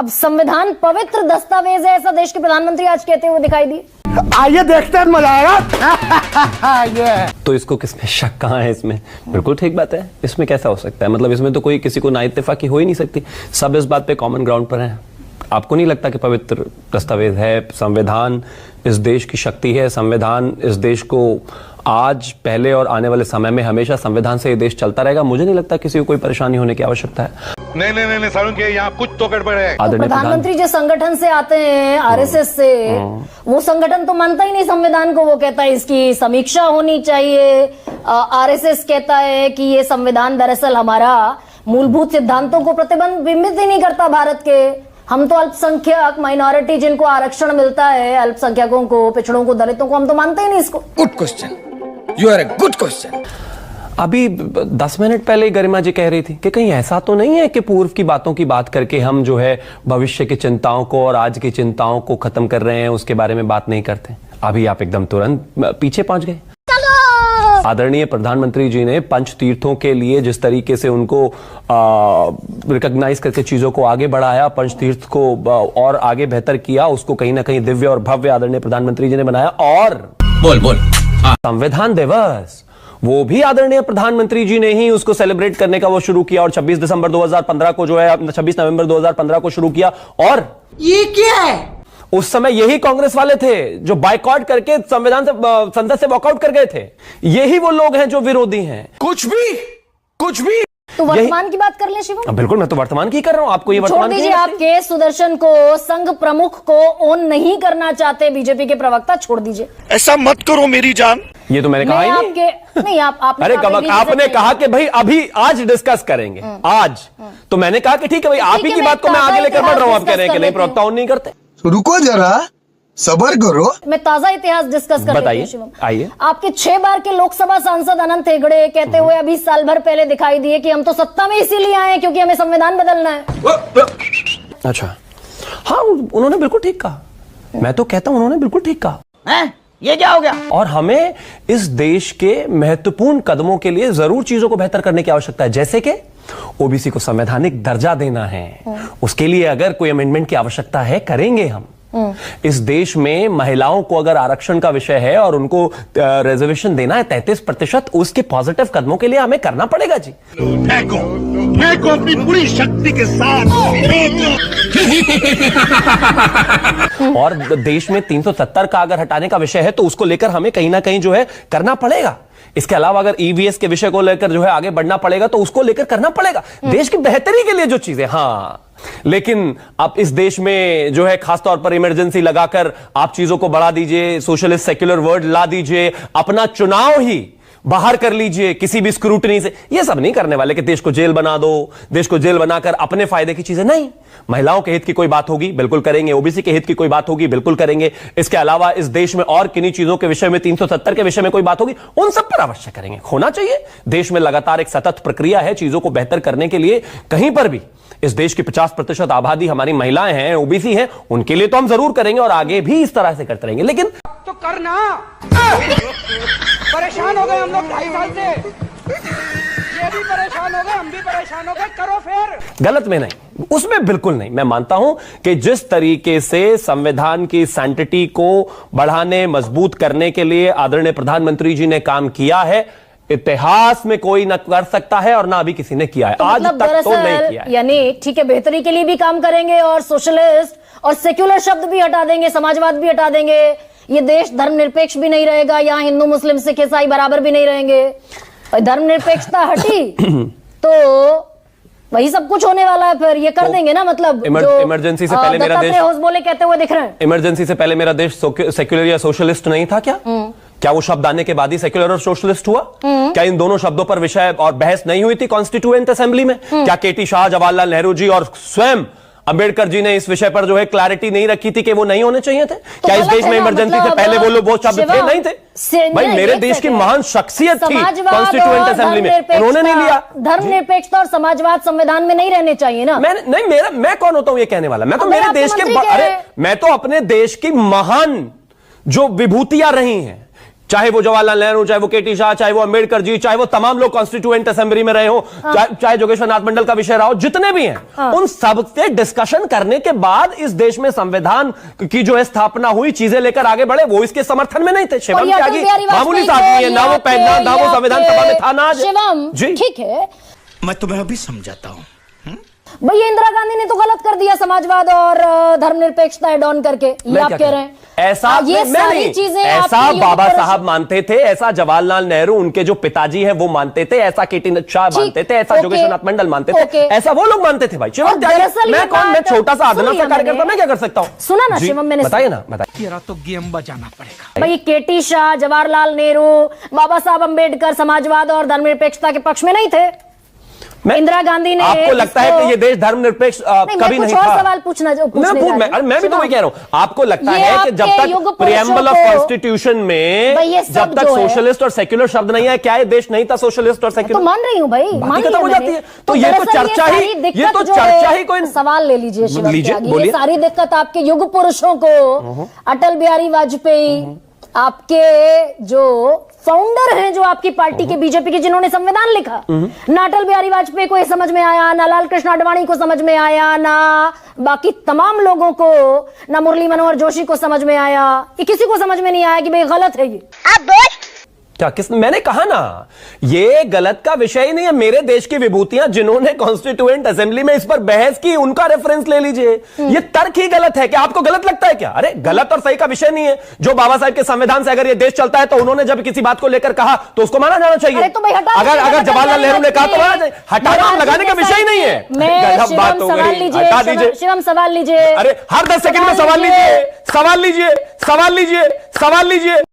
अब संविधान पवित्र दस्तावेज है, ऐसा देश के प्रधानमंत्री आज कहते हुए दिखाई दिए। आइए देखते हैं, मजा आएगा। तो इसको किसमें शक कहाँ है इसमें? बिल्कुल ठीक बात है, इसमें कैसा हो सकता है? मतलब इसमें तो कोई किसी को ना इत्तेफाकी हो ही नहीं सकती, सब इस बात पे कॉमन ग्राउंड पर हैं। आपको नहीं लगता कि पवित्र दस्तावेज है? संविधान इस देश की शक्ति है, संविधान इस देश को आज, पहले और आने वाले समय में हमेशा संविधान से ये देश चलता रहेगा। मुझे नहीं लगता किसी को कोई परेशानी होने की आवश्यकता है। नहीं सारुण के यहाँ कुछ तो गड़बड़ है। तो प्रधानमंत्री जिस संगठन से आते हैं, आरएसएस से, वो संगठन तो मानता ही नहीं संविधान को। वो कहता है इसकी समीक्षा होनी चाहिए। आरएसएस कहता है कि ये संविधान दरअसल हमारा मूलभूत सिद्धांतों को प्रतिबिंबित ही नहीं करता भारत के। हम तो अल्पसंख्यक, माइनॉरिटी, जिनको आरक्षण मिलता है, अल्पसंख्यकों को, पिछड़ों को, दलितों को, हम तो मानते ही नहीं इसको। Good question, you are a good question. अभी 10 मिनट पहले गरिमा जी कह रही थी कि कहीं ऐसा तो नहीं है कि पूर्व की बातों की बात करके हम जो है भविष्य की चिंताओं को और आज की चिंताओं को खत्म कर रहे हैं, उसके बारे में बात नहीं करते। अभी आप एकदम तुरंत पीछे पहुंच गए। आदरणीय प्रधानमंत्री जी ने पंच तीर्थों के लिए जिस तरीके से उनको रिकॉग्नाइज करके चीजों को आगे बढ़ाया, पंच तीर्थ को और आगे बेहतर किया, उसको कहीं ना कहीं दिव्य और भव्य आदरणीय प्रधानमंत्री जी ने बनाया। और बोल संविधान दिवस, वो भी आदरणीय प्रधानमंत्री जी ने ही उसको सेलिब्रेट करने का वो शुरू किया, और 26 दिसंबर 2015 को जो है 26 नवंबर 2015 को शुरू किया। और ये क्या है? उस समय यही कांग्रेस वाले थे जो बायकॉट करके संविधान से, संसद से वॉकआउट कर गए थे। यही वो लोग हैं जो विरोधी हैं। कुछ भी तो वर्तमान की बात कर ले शिवम। बिल्कुल, मैं तो वर्तमान की कर रहा हूं। आपको ये छोड़ वर्तमान दीजिए, आपके सुदर्शन को, संघ प्रमुख को ऑन नहीं करना चाहते बीजेपी के प्रवक्ता, छोड़ दीजिए। ऐसा मत करो मेरी जान। ये तो मैंने कहा ही नहीं। आपने अरे आपने कहा कि भाई अभी आज डिस्कस करेंगे, आज तो मैंने कहा कि ठीक है भाई, आप ही की बात को मैं आगे लेकर बढ़ रहा हूं। आप कह रहे हैं कि नहीं, प्रवक्ता ऑन नहीं करते। रुको जरा, सबर करो। मैं ताजा इतिहास डिस्कस कर रही हूं शिवम। आइए। आपके 6 बार के लोकसभा सांसद अनंत हेगड़े कहते हुए अभी साल भर पहले दिखाई दिए कि हम तो सत्ता में इसीलिए आए क्योंकि हमें संविधान बदलना है। अच्छा, हाँ, उन्होंने बिल्कुल ठीक कहा। मैं तो कहता हूं उन्होंने बिल्कुल ठीक कहा। ये क्या हो गया? और हमें इस देश के महत्वपूर्ण कदमों के लिए जरूर चीजों को बेहतर करने की आवश्यकता है, जैसे कि ओबीसी को संवैधानिक दर्जा देना है। उसके लिए अगर कोई अमेंडमेंट की आवश्यकता है, करेंगे हम। इस देश में महिलाओं को अगर आरक्षण का विषय है और उनको रिजर्वेशन देना है 33%, उसके पॉजिटिव कदमों के लिए हमें करना पड़ेगा जी। फेंको अपनी पूरी शक्ति के साथ। और देश में 370 का अगर हटाने का विषय है तो उसको लेकर हमें कहीं ना कहीं जो है करना पड़ेगा। इसके अलावा अगर ईवीएस के विषय को लेकर जो है आगे बढ़ना पड़ेगा तो उसको लेकर करना पड़ेगा, देश की बेहतरी के लिए जो चीजें। हाँ, लेकिन आप इस देश में जो है खासतौर पर इमरजेंसी लगाकर आप चीजों को बढ़ा दीजिए, सोशलिस्ट सेक्युलर वर्ड ला दीजिए, अपना चुनाव ही बाहर कर लीजिए किसी भी स्क्रूटनी से। ये सब नहीं करने वाले कि देश को जेल बना दो, देश को जेल बनाकर अपने फायदे की चीजें। नहीं, महिलाओं के हित की कोई बात होगी बिल्कुल करेंगे, ओबीसी के हित की कोई बात होगी बिल्कुल करेंगे। इसके अलावा इस देश में और किन्हीं चीजों के विषय में 370 के विषय में कोई बात होगी, उन सब पर अवश्य करेंगे। होना चाहिए। देश में लगातार एक सतत प्रक्रिया है चीजों को बेहतर करने के लिए। कहीं पर भी इस देश की 50% आबादी हमारी महिलाएं हैं, ओबीसी हैं, उनके लिए तो हम जरूर करेंगे और आगे भी इस तरह से करते रहेंगे। लेकिन तो करना परेशान हो गए हम लोग 2.5 साल से, ये भी परेशान हो गए, हम भी परेशान हो गए, करो फिर। गलत में नहीं, उसमें बिल्कुल नहीं। मैं मानता हूं कि जिस तरीके से संविधान की सैंक्टिटी को बढ़ाने, मजबूत करने के लिए आदरणीय प्रधानमंत्री जी ने काम किया है, इतिहास में कोई न कर सकता है और ना अभी किसी ने किया है। तो आज मतलब तक तो नहीं किया है। यानी ठीक है, बेहतरी के लिए भी काम करेंगे और सोशलिस्ट और सेक्युलर शब्द भी हटा देंगे, समाजवाद भी हटा देंगे। ये देश धर्मनिरपेक्ष भी नहीं रहेगा, यहाँ हिंदू मुस्लिम सिख ईसाई बराबर भी नहीं रहेंगे। धर्मनिरपेक्षता हटी तो वही सब कुछ होने वाला है। फिर ये कर देंगे ना, मतलब इमरजेंसी से पहले मेरा देश होश बोले कहते हुए दिख रहे हैं। इमरजेंसी से पहले मेरा देश सेक्युलर या सोशलिस्ट नहीं था क्या? क्या वो शब्द आने के बाद ही सेक्युलर और सोशलिस्ट हुआ? क्या इन दोनों शब्दों पर विषय और बहस नहीं हुई थी कॉन्स्टिट्यूएंट असेंबली में? क्या केटी शाह, जवाहरलाल नेहरू जी और स्वयं अंबेडकर जी ने इस विषय पर जो है क्लैरिटी नहीं रखी थी कि वो नहीं होने चाहिए थे? तो क्या इस देश में इमरजेंसी से पहले वो शब्द थे? नहीं थे भाई। मेरे देश की महान शख्सियत थी कॉन्स्टिट्यूएंट असेंबली में, उन्होंने नहीं लिया। धर्मनिरपेक्षता और समाजवाद संविधान में नहीं रहने चाहिए ना। मैं कौन होता हूं ये कहने वाला? मैं तो मेरे देश के, अरे मैं तो अपने देश की महान जो विभूतियां रही हैं, चाहे वो जवाहरलाल नेहरू, चाहे वो केटी शाह, चाहे वो अंबेडकर जी, चाहे वो तमाम लोग कॉन्स्टिट्यूएंट असेंबली में रहे हो, चाहे जोगेश्वर नाथ मंडल का विषय रहा हो, जितने भी हैं, उन सब से डिस्कशन करने के बाद इस देश में संविधान की जो है स्थापना हुई, चीजें लेकर आगे बढ़े। वो इसके समर्थन में नहीं थे। शिवम त्यागी मामूली सा आदमी है, ना वो संविधान सभा में था, ना शिवम जी। ठीक है, मैं तुम्हें अभी समझाता हूँ। भैया इंदिरा गांधी ने तो गलत कर दिया समाजवाद और धर्मनिरपेक्षता एड ऑन करके, ये आप कह रहे हैं। ऐसा ये मैं सारी नहीं, चीजें ऐसा आपके बाबा ऊपर- साहब मानते थे, ऐसा जवाहरलाल नेहरू उनके जो पिताजी हैं वो मानते थे, ऐसा केटी शाह मानते थे, ऐसा जोगेश्वर नाथ मंडल मानते थे, ऐसा वो लोग मानते थे भाई। शिवम त्यागी मैं कौन, मैं छोटा सा अदना सा कार्यकर्ता, मैं क्या कर सकता हूँ? सुना ना शिवम, मैंने बताइए ना, बताइए। तेरा तो गेम बजाना पड़ेगा। भाई केटी शाह, जवाहरलाल नेहरू, बाबा साहब अंबेडकर समाजवाद और धर्मनिरपेक्षता के पक्ष में नहीं थे। इंदिरा गांधी ने, आपको लगता है कि ये देश धर्मनिरपेक्ष कभी नहीं था? सवाल पूछना मैं भी तो वही कह रहा हूं। आपको लगता है कि जब तक प्रीएम्बल ऑफ कॉन्स्टिट्यूशन में जब तक सोशलिस्ट और सेक्युलर शब्द नहीं है, क्या ये देश नहीं था सोशलिस्ट और सेक्युलर? तो मान रही हूं भाई, मान खत्म हो जाती है। तो ये तो चर्चा ही कोई सवाल ले लीजिए शिवम त्यागी। बोलिए। ये सारी दिक्कत आपके युग पुरुषों को, अटल बिहारी वाजपेयी, आपके जो फाउंडर हैं जो आपकी पार्टी के बीजेपी के, जिन्होंने संविधान लिखा, ना अटल बिहारी वाजपेयी को ये समझ में आया, ना लाल कृष्ण आडवाणी को समझ में आया, ना बाकी तमाम लोगों को, ना मुरली मनोहर जोशी को समझ में आया। ये किसी को समझ में नहीं आया कि भाई गलत है ये। अब बोल। क्या मैंने कहा ना, ये गलत का विषय ही नहीं है। मेरे देश की विभूतियां जिन्होंने कॉन्स्टिट्यूएंट असेंबली में इस पर बहस की, उनका रेफरेंस ले लीजिए। ये तर्क ही गलत है। क्या आपको गलत लगता है क्या? अरे गलत और सही का विषय नहीं है। जो बाबा साहब के संविधान से अगर ये देश चलता है, तो उन्होंने जब किसी बात को लेकर कहा तो उसको माना जाना चाहिए। तो भाई हटा अगर जवाहरलाल नेहरू ने कहा तो माना चाहिए। हटाना लगाने का विषय ही नहीं है। गलत बात हो गई, हटा दीजिए। शिवम सवाल लीजिए। अरे हर 10 सेकंड में सवाल लीजिए, सवाल लीजिए, सवाल लीजिए, सवाल लीजिए।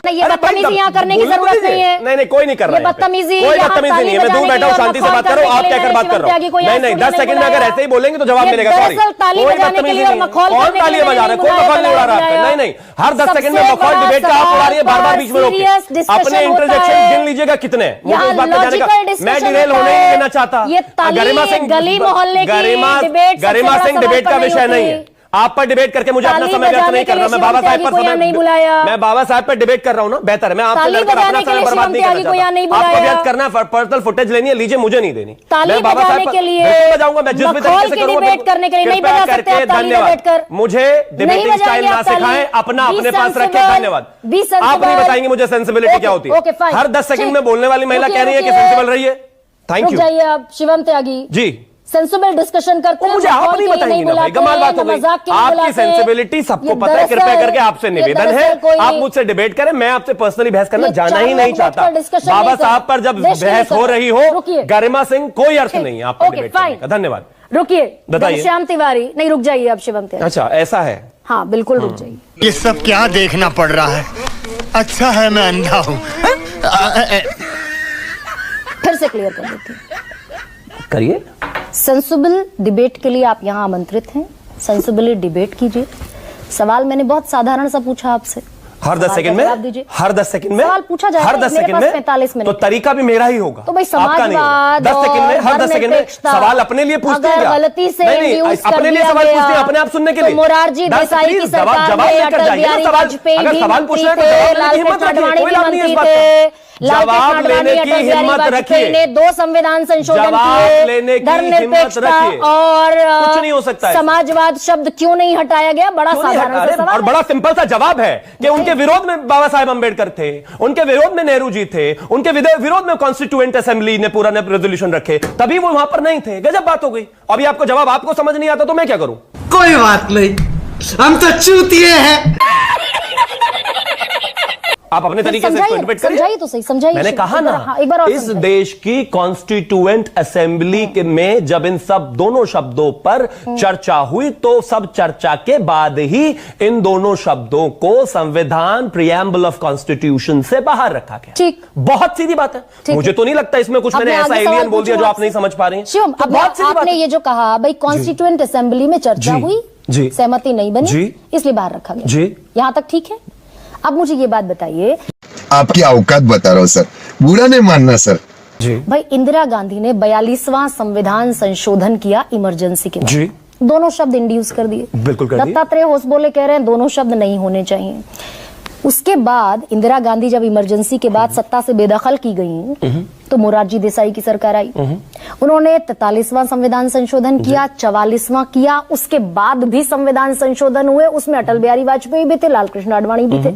नहीं, ये बदतमीजी यहाँ करने की जरूरत नहीं है। नहीं, कोई नहीं कर रहा है। बदतमीजी, कोई बदतमीजी नहीं है। मैं दूर बैठा हूँ, शांति से बात करो। आप क्या कर बात कर रहे हो? नहीं, 10 सेकंड में अगर ऐसे ही बोलेंगे तो जवाब मिलेगा। सॉरी, कोई बदतमीजी नहीं है। कौन तालियां बजा रहा है? कोई मखौल नहीं उड़ा रहा है। नहीं नहीं, हर 10 सेकंड में मखौल डिबेट का आप उड़ा रही है, बार बार बीच में रोक के। अपने इंटरजेक्शन गिन लीजिएगा कितने। मुझे इस बात पे जाने का, मैं डिरेल होने ही देना चाहता। गरिमा सिंह, गरिमा सिंह डिबेट का विषय नहीं है। आप पर डिबेट करके मुझे अपना समय व्यर्थ नहीं करना। मैं बाबा साहब पर समय नहीं बुलाया। मैं बाबा साहब पर डिबेट कर रहा हूं ना, बेहतर है। मैं आपसे लड़कर अपना समय बर्बाद नहीं करना चाहता। आपको व्यर्थ करना है, पर्सनल फुटेज लेनी है, लीजिए, मुझे नहीं देनी। मैं बाबा साहब पर बिल्कुल बजाऊंगा। मैं जिस भी तरीके से करूंगा, कृपया करके धन्यवाद। मुझे डिबेटिंग स्टाइल ना सिखाएं, अपना अपने पास रखें। धन्यवाद। आप नहीं बताएंगे मुझे सेंसिबिलिटी क्या होती है। हर 10 सेकंड में बोलने वाली महिला कह रही है कि सेंसिबल रही है। Thank you. जाइए आप शिवम त्यागी जी। सेंसिबल डिस्कशन करते हैं। मुझे आप नहीं बताएंगे ना भाई, कमाल बात हो गई। आपकी सेंसिबिलिटी सबको पता है। कृपया करके आपसे निवेदन है, आप मुझसे डिबेट करें। मैं आपसे पर्सनली बहस करना जाना ही नहीं चाहता। बाबा साहब पर जब बहस हो रही हो, गरिमा सिंह, कोई अर्थ नहीं है आपका डिबेट करने का। धन्यवाद। रुकिए, बताइए। श्याम तिवारी, नहीं रुक जाइए आप शिवम त्यागी। अच्छा, ऐसा है? हाँ बिल्कुल रुक जाइए। ये सब क्या देखना पड़ रहा है? अच्छा है मैं अंधा हूँ। फिर से क्लियर कर देती हूँ। करिए। सेंसिबल डिबेट के लिए आप यहाँ आमंत्रित हैं। सेंसिबली डिबेट कीजिए। सवाल मैंने बहुत साधारण सा पूछा आपसे। हर 10 सेकंड में, हर 10 सेकंड में सवाल पूछा जाएगा। हर 10 सेकंड में 45 मिनट तो तरीका भी मेरा ही होगा। तो भाई आपका नहीं होगा। 10 सेकंड में, हर 10 सेकंड में सवाल अपने लिए पूछते हैं क्या? गलती से नहीं, अपने लिए सवाल पूछते हैं, अपने आप सुनने के लिए। मोरारजी देसाई की सरकार जवाब लेकर जाइए ना। सवाल अगर सवाल पूछना है तो जवाब लेने की हिम्मत रखिए। कोई लाभ नहीं है इस बात का। जवाब लेने की हिम्मत रखिए। ने 2 संविधान संशोधन किए, धर्मनिरपेक्षता और कुछ नहीं हो सकता है। समाजवाद शब्द क्यों नहीं हटाया गया? बड़ा साधारण सा सवाल और बड़ा सिंपल सा जवाब है कि उनके विरोध में बाबा साहेब अंबेडकर थे, उनके विरोध में नेहरू जी थे, उनके विरोध में कॉन्स्टिट्यूएंट असेंबली ने पूरा रेजोल्यूशन रखे, तभी वो वहां पर नहीं थे। गजब बात हो गई। अभी आपको जवाब आपको समझ नहीं आता तो मैं क्या करूं? कोई बात नहीं, हम तो चूतिए हैं। आप अपने तरीके से डिबेट करिए। समझाइए तो सही, समझाइए। मैंने कहा ना, एक बार और इस देश की कॉन्स्टिट्यूएंट असेंबली में जब इन सब दोनों शब्दों पर चर्चा हुई, तो सब चर्चा के बाद ही इन दोनों शब्दों को संविधान प्रीएम्बल ऑफ कॉन्स्टिट्यूशन से बाहर रखा गया। ठीक, बहुत सीधी बात है। मुझे तो नहीं लगता इसमें कुछ मैंने ऐसा एलियन बोल दिया जो आप नहीं समझ पा रहे हैं। शिवम, आपने ये जो कहा भाई कॉन्स्टिट्यूएंट असेंबली में चर्चा हुई, सहमति नहीं बनी, इसलिए बाहर रखा गया जी, यहां तक ठीक है। अब मुझे ये बात बताइए। आपकी औकात बता रहा हूं सर, बुरा नहीं मानना सर जी। भाई इंदिरा गांधी ने 42वां संविधान संशोधन किया इमरजेंसी के बाद। जी दोनों शब्द इंड्यूस कर दिए। बिल्कुल कर दिए। दत्तात्रेय होसबोले कह रहे हैं दोनों शब्द नहीं होने चाहिए। उसके बाद इंदिरा गांधी जब इमरजेंसी के बाद सत्ता से बेदखल की गई तो मोरारजी देसाई की सरकार आई। उन्होंने 43वां संविधान संशोधन किया, 44वां किया, उसके बाद भी संविधान संशोधन हुए, उसमें अटल बिहारी वाजपेयी भी थे, लाल कृष्ण आडवाणी भी थे।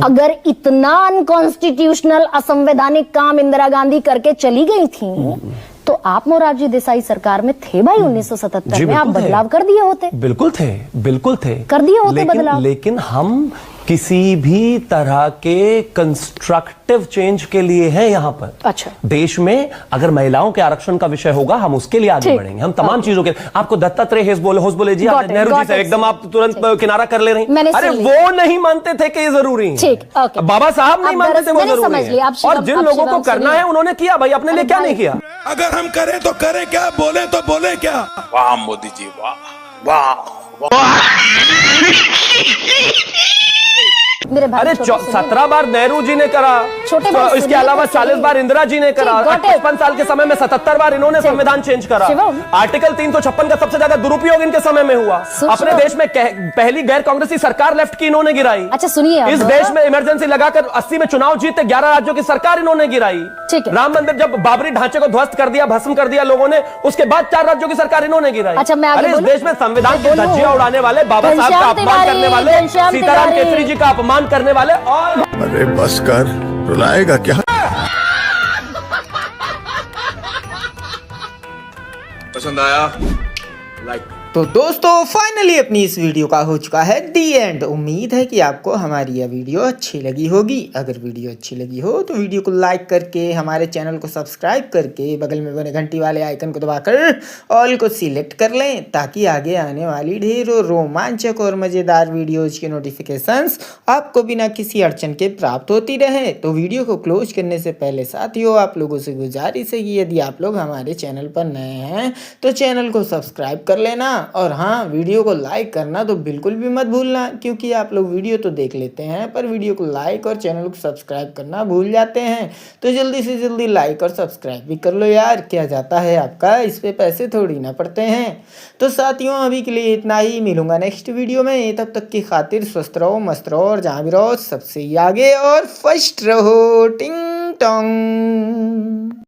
अगर इतना अनकॉन्स्टिट्यूशनल असंवैधानिक काम इंदिरा गांधी करके चली गई थी तो आप मोरारजी देसाई सरकार में थे भाई 1977 में, आप बदलाव कर दिए होते। बिल्कुल थे, बिल्कुल थे, कर दिए होते बदलाव। लेकिन हम किसी भी तरह के कंस्ट्रक्टिव चेंज के लिए हैं यहां पर। अच्छा, देश में अगर महिलाओं के आरक्षण का विषय होगा हम उसके लिए आगे बढ़ेंगे, हम तमाम चीजों के। आपको दत्तात्रेय होसबोले जी, नेहरू जी से एकदम आप तुरंत किनारा कर ले रही हैं। अरे वो नहीं मानते थे कि ये जरूरी है, बाबा साहब नहीं मानते थे वो जरूरी है, और जिन लोगों को करना है उन्होंने किया भाई, अपने लिए क्या नहीं किया। अगर हम करें तो करें क्या, बोले तो बोले क्या। वाह मोदी जी, वाह वाह वाह। मेरे भाई अरे 17 बार नेहरू जी ने करा, छोटे भाई इसके अलावा 40 बार इंदिरा जी ने करा, 55 साल के समय में 77 बार इन्होंने संविधान चेंज करा। आर्टिकल 356 का सबसे ज्यादा दुरुपयोग इनके समय में हुआ। अपने देश में पहली गैर कांग्रेसी सरकार लेफ्ट की इन्होंने गिराई। अच्छा सुनिए, इस देश में इमरजेंसी लगाकर 80 में चुनाव जीते 11 राज्यों की सरकार इन्होंने गिराई। राम मंदिर जब बाबरी ढांचे को ध्वस्त कर दिया, भस्म कर दिया लोगों ने, उसके बाद 4 राज्यों की सरकार इन्होंने गिराई। अरे इस देश में संविधान की धज्जियां उड़ाने वाले, बाबा साहब का अपमान करने वाले, सीताराम केसरी जी का अपमान करने वाले, अरे बस कर, रुलाएगा क्या। पसंद आया लाइक। तो दोस्तों फाइनली अपनी इस वीडियो का हो चुका है दी एंड। उम्मीद है कि आपको हमारी यह वीडियो अच्छी लगी होगी। अगर वीडियो अच्छी लगी हो तो वीडियो को लाइक करके, हमारे चैनल को सब्सक्राइब करके, बगल में बने घंटी वाले आइकन को दबाकर ऑल को सिलेक्ट कर लें, ताकि आगे आने वाली ढेरों रोमांचक और मज़ेदार वीडियोज़ के नोटिफिकेशंस आपको बिना किसी अड़चन के प्राप्त होती रहे। तो वीडियो को क्लोज करने से पहले साथियों आप लोगों से गुजारिश है कि यदि आप लोग हमारे चैनल पर नए हैं तो चैनल को सब्सक्राइब कर लेना, और हाँ, वीडियो को लाइक करना तो बिल्कुल भी मत भूलना, क्योंकि आप लोग वीडियो तो देख लेते हैं पर वीडियो को लाइक और चैनल को सब्सक्राइब करना भूल जाते हैं। तो जल्दी से जल्दी लाइक और सब्सक्राइब भी कर लो यार, क्या जाता है आपका, इस पे पैसे थोड़ी ना पड़ते हैं। तो साथियों अभी के लिए इतना ही, मिलूंगा नेक्स्ट वीडियो में। तब तक की खातिर स्वस्थ रहो, मस्त रहो, और जहाँ भी रहो सबसे आगे और फर्स्ट रहो। टिंग टोंग।